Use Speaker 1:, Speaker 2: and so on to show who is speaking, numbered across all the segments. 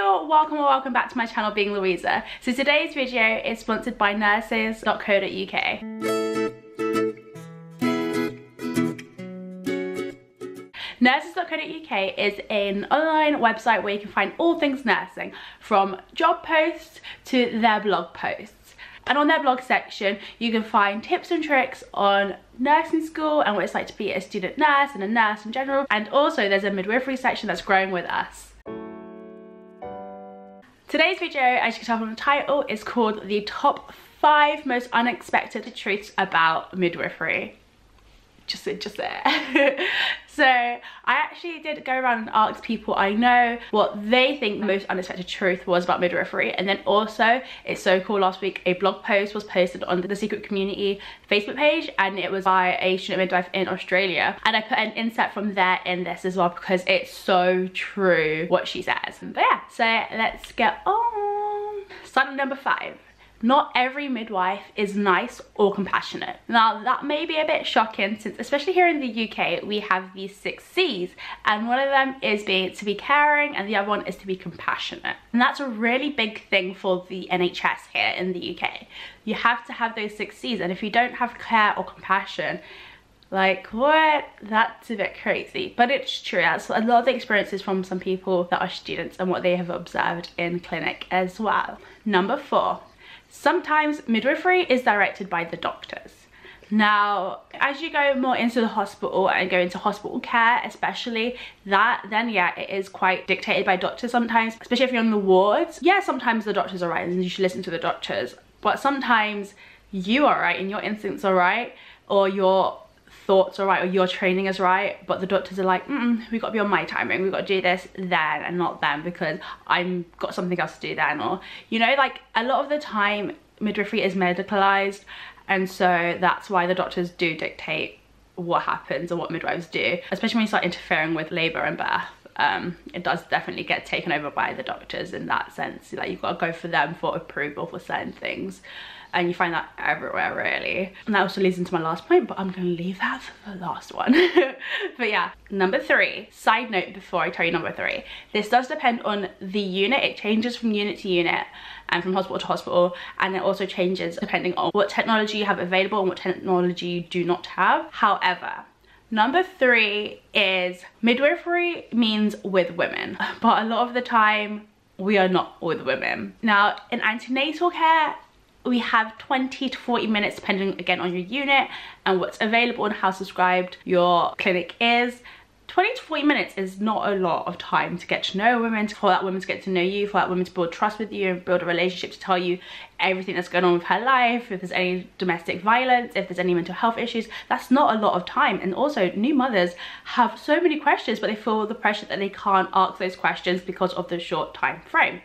Speaker 1: all, welcome or welcome back to my channel, Being Louisa. So today's video is sponsored by Nurses.co.uk. Nurses.co.uk is an online website where you can find all things nursing, from job posts to their blog posts. And on their blog section, you can find tips and tricks on nursing school and what it's like to be a student nurse and a nurse in general. And also there's a midwifery section that's growing with us. Today's video, as you can tell from the title, is called the top 5 most unexpected truths about midwifery. Just there. So I actually did go around and ask people I know what they think the most unexpected truth was about midwifery. And then also, it's so cool, last week a blog post was posted on the Secret Community Facebook page, and it was by a student midwife in Australia, and I put an inset from there in this as well because it's so true what she says. But yeah, so let's get on. Starting number 5. Not every midwife is nice or compassionate. Now that may be a bit shocking, since especially here in the UK we have these 6 C's, and one of them is to be caring and the other one is to be compassionate. And that's a really big thing for the NHS here in the UK. You have to have those 6 C's, and if you don't have care or compassion, like what? That's a bit crazy, but it's true. That's a lot of the experiences from some people that are students and what they have observed in clinic as well. Number 4. Sometimes midwifery is directed by the doctors. Now, as you go more into the hospital and go into hospital care especially, then yeah, it is quite dictated by doctors sometimes, especially if you're on the wards. Yeah, sometimes the doctors are right and you should listen to the doctors, but sometimes you are right and your instincts are right, or your thoughts are right, or your training is right, but the doctors are like, we got to be on my timing, we've got to do this then and not then because I've got something else to do then. Or, you know, like a lot of the time midwifery is medicalized, and so that's why the doctors do dictate what happens or what midwives do, especially when you start interfering with labor and birth. It does definitely get taken over by the doctors in that sense. Like, you've got to go for them for approval for certain things, and you find that everywhere really. And that also leads into my last point, but I'm gonna leave that for the last one. But yeah, number 3, side note before I tell you number 3, this does depend on the unit. It changes from unit to unit and from hospital to hospital, and it also changes depending on what technology you have available and what technology you do not have. However, number 3 is midwifery means with women, but a lot of the time we are not with women. Now, in antenatal care, we have 20 to 40 minutes depending again on your unit and what's available and how subscribed your clinic is. 20 to 40 minutes is not a lot of time to get to know women, for that woman to get to know you, for that woman to build trust with you and build a relationship, to tell you everything that's going on with her life, if there's any domestic violence, if there's any mental health issues. That's not a lot of time. And also, new mothers have so many questions, but they feel the pressure that they can't ask those questions because of the short time frame.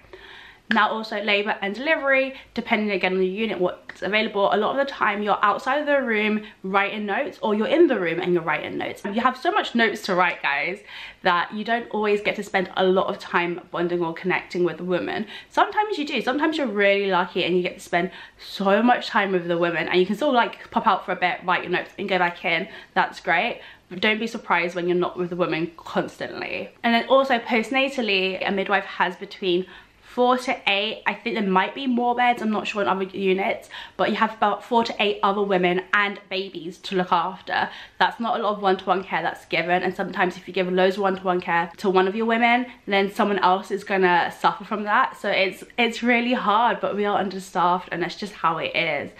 Speaker 1: Now also labour and delivery, depending again on the unit, what's available. A lot of the time you're outside of the room writing notes, or you're in the room and you're writing notes. You have so much notes to write, guys, that you don't always get to spend a lot of time bonding or connecting with women. Sometimes you do. Sometimes you're really lucky and you get to spend so much time with the women, and you can still like pop out for a bit, write your notes and go back in. That's great. But don't be surprised when you're not with the women constantly. And then also postnatally, a midwife has between 4 to 8, I think there might be more beds, I'm not sure in other units, but you have about 4 to 8 other women and babies to look after. That's not a lot of one-to-one care that's given, and sometimes if you give loads of one-to-one care to one of your women, then someone else is gonna suffer from that. So it's really hard, but we are understaffed and that's just how it is,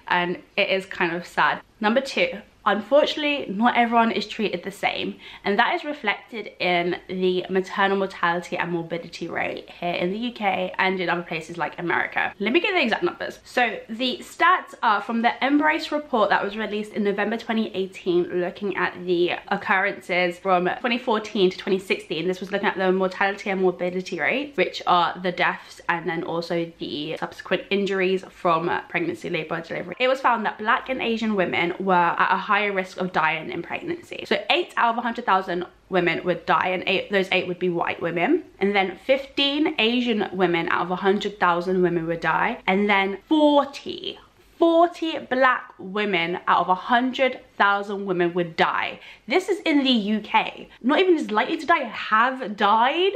Speaker 1: and it is kind of sad. Number 2. Unfortunately, not everyone is treated the same, and that is reflected in the maternal mortality and morbidity rate here in the UK and in other places like America. Let me get the exact numbers. So the stats are from the Embrace report that was released in November 2018, looking at the occurrences from 2014 to 2016. This was looking at the mortality and morbidity rate, which are the deaths and then also the subsequent injuries from pregnancy, labour, delivery. It was found that Black and Asian women were at a higher risk of dying in pregnancy. So 8 out of 100,000 women would die, and those 8 would be white women. And then 15 Asian women out of 100,000 women would die. And then 40 Black women out of 100,000 women would die. This is in the UK. Not even as likely to die, have died.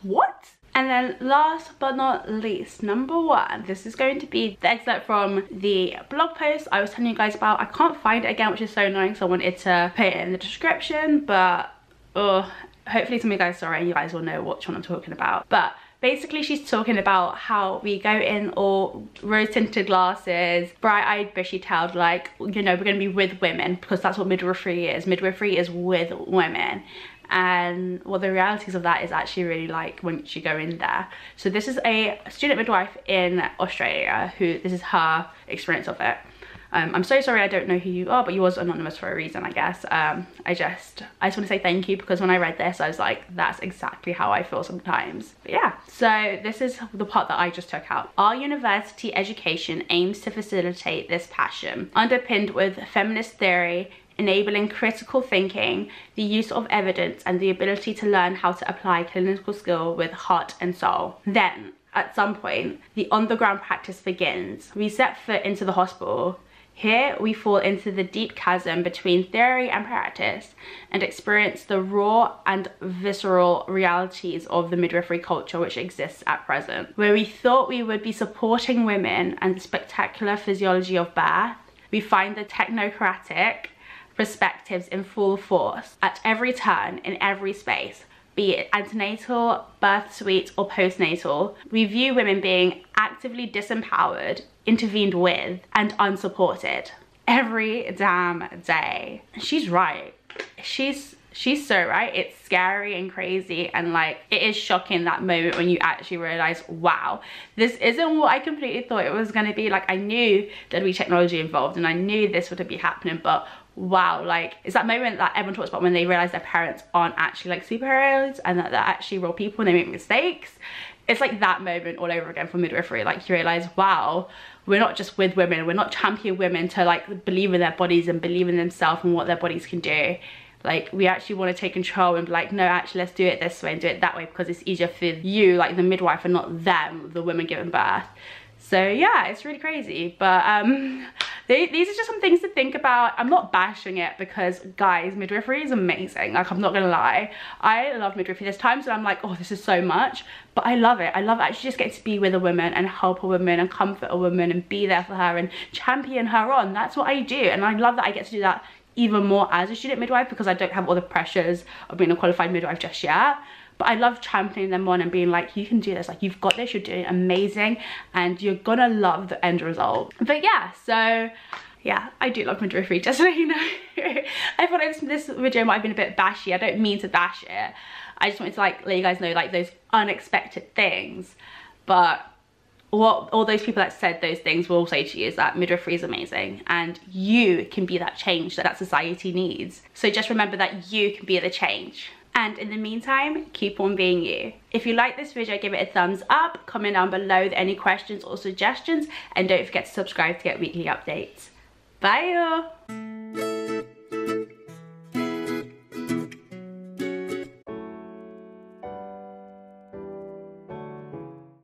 Speaker 1: What? And then last but not least, number 1, this is going to be the excerpt from the blog post I was telling you guys about. I can't find it again, which is so annoying, so I wanted to put it in the description, but hopefully some of you guys saw it and you guys will know which one I'm talking about. But basically she's talking about how we go in all rose-tinted glasses, bright-eyed, bushy-tailed, like, you know, we're going to be with women, because that's what midwifery is. Midwifery is with women. And well, the realities of that is actually really like once you go in there. So this is a student midwife in Australia this is her experience of it. I'm so sorry I don't know who you are, but you was anonymous for a reason, I guess. I just want to say thank you, because when I read this I was like, that's exactly how I feel sometimes. But yeah, so this is the part that I just took out. Our university education aims to facilitate this passion, underpinned with feminist theory, enabling critical thinking, the use of evidence, and the ability to learn how to apply clinical skill with heart and soul. Then, at some point, the on-the-ground practice begins. We set foot into the hospital. Here, we fall into the deep chasm between theory and practice and experience the raw and visceral realities of the midwifery culture which exists at present. Where we thought we would be supporting women and the spectacular physiology of birth, we find the technocratic perspectives in full force at every turn, in every space, be it antenatal, birth suite, or postnatal. We view women being actively disempowered, intervened with, and unsupported every damn day. She's right. She's so right. It's scary and crazy, and like, it is shocking, that moment when you actually realize, wow, this isn't what I completely thought it was going to be. Like, I knew there'd be technology involved and I knew this would be happening, but wow, like, it's that moment that everyone talks about when they realize their parents aren't actually like superheroes and that they're actually real people and they make mistakes. It's like that moment all over again for midwifery. Like, you realize, wow, we're not just with women, we're not championing women to like believe in their bodies and believe in themselves and what their bodies can do. Like, we actually want to take control and be like, no, actually, let's do it this way and do it that way, because it's easier for you, like the midwife, and not them, the women giving birth. So yeah, it's really crazy. But these are just some things to think about. I'm not bashing it, because guys, midwifery is amazing. Like, I'm not gonna lie, I love midwifery. There's times when I'm like, oh, this is so much, but I love it. I love actually just getting to be with a woman and help a woman and comfort a woman and be there for her and champion her on. That's what I do, and I love that I get to do that even more as a student midwife, because I don't have all the pressures of being a qualified midwife just yet. But I love championing them on and being like, you can do this, like, you've got this, you're doing amazing, and you're gonna love the end result. But yeah, so yeah, I do love midwifery, just so you know. I thought this video might have been a bit bashy. I don't mean to bash it. I just wanted to like let you guys know like those unexpected things. But what all those people that said those things will say to you is that midwifery is amazing and you can be that change that society needs. So just remember that you can be the change. And in the meantime, keep on being you. If you like this video, give it a thumbs up, comment down below with any questions or suggestions, and don't forget to subscribe to get weekly updates. Bye y'all!